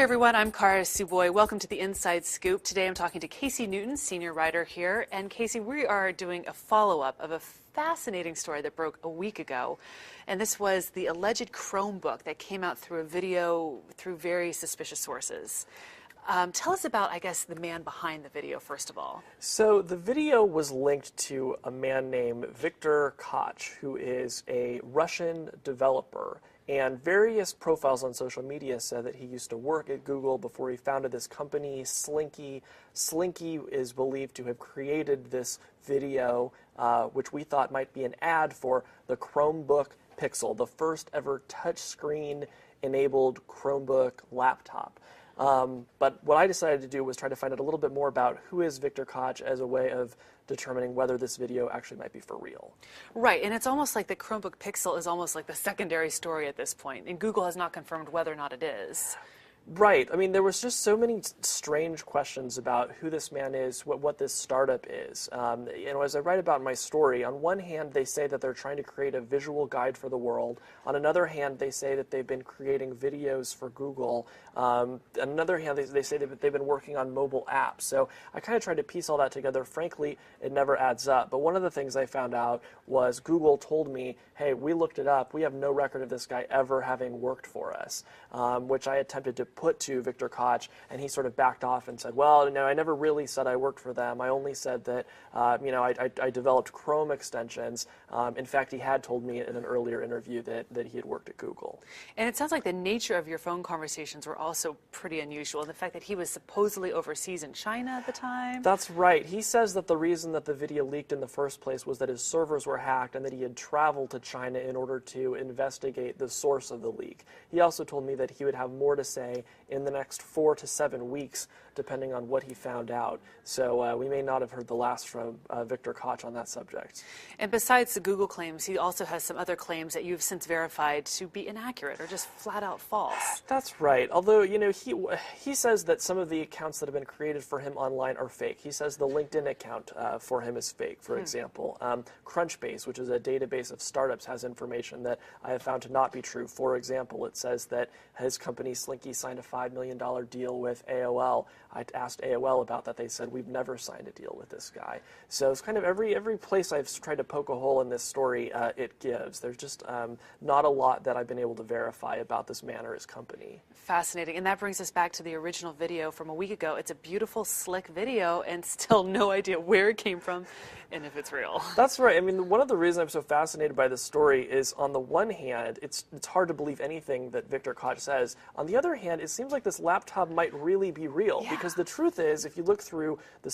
everyone, I'm Kara Suboy. Welcome to the Inside Scoop. Today I'm talking to Casey Newton, senior writer here. And Casey, we are doing a follow-up of a fascinating story that broke a week ago. And this was the alleged Chromebook that came out through a video through very suspicious sources. Tell us about, I guess, the man behind the video, first of all. So the video was linked to a man named Viktor Koch, who is a Russian developer. And various profiles on social media said that he used to work at Google before he founded this company, Slinky. Slinky is believed to have created this video, which we thought might be an ad for the Chromebook Pixel, the first ever touchscreen-enabled Chromebook laptop. But what I decided to do was try to find out a little bit more about who is Viktor Koch as a way of determining whether this video actually might be for real. Right, and it's almost like the Chromebook Pixel is almost like the secondary story at this point, and Google has not confirmed whether or not it is. Right. I mean, there was just so many strange questions about who this man is, what this startup is. As I write about in my story, on one hand, they say that they're trying to create a visual guide for the world. On another hand, they say that they've been creating videos for Google. On another hand, they say that they've been working on mobile apps. So I kind of tried to piece all that together. Frankly, it never adds up. But one of the things I found out was Google told me, hey, we looked it up. We have no record of this guy ever having worked for us, which I attempted to put to Viktor Koch, and he sort of backed off and said, well, no, I never really said I worked for them. I only said that, I developed Chrome extensions. In fact, he had told me in an earlier interview that he had worked at Google. And it sounds like the nature of your phone conversations were also pretty unusual. The fact that he was supposedly overseas in China at the time. That's right. He says that the reason that the video leaked in the first place was that his servers were hacked and that he had traveled to China in order to investigate the source of the leak. He also told me that he would have more to say in the next 4 to 7 weeks, depending on what he found out. So we may not have heard the last from Viktor Koch on that subject. And besides the Google claims, he also has some other claims that you've since verified to be inaccurate or just flat out false. That's right. Although, he says that some of the accounts that have been created for him online are fake. He says the LinkedIn account for him is fake, for example. Crunchbase, which is a database of startups, has information that I have found to not be true. For example, it says that his company, Slinky, signed a $5 million deal with AOL. I asked AOL about that. They said, we've never signed a deal with this guy. So it's kind of every place I've tried to poke a hole in this story, it gives. There's just not a lot that I've been able to verify about this man or his company. Fascinating. And that brings us back to the original video from a week ago. It's a beautiful, slick video, and still no idea where it came from and if it's real. That's right. I mean, one of the reasons I'm so fascinated by this story is, on the one hand, it's hard to believe anything that Viktor Koch says. On the other hand, it seems like this laptop might really be real. Yeah. Because the truth is, if you look through the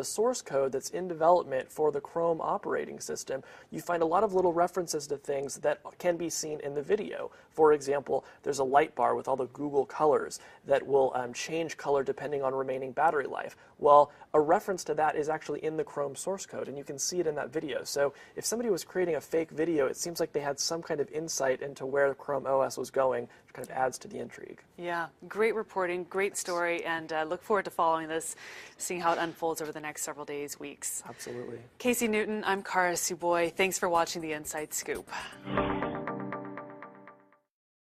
source code that's in development for the Chrome operating system, you find a lot of little references to things that can be seen in the video. For example, there's a light bar with all the Google colors that will change color depending on remaining battery life. Well, a reference to that is actually in the Chrome source code, and you can see it in that video. So if somebody was creating a fake video, it seems like they had some kind of insight into where Chrome OS was going, which kind of adds to the intrigue. Yeah, great reporting, great story, and look forward to following this, seeing how it unfolds over the next several days, weeks. Absolutely. Casey Newton, I'm Kara Suboy. Thanks for watching the Inside Scoop.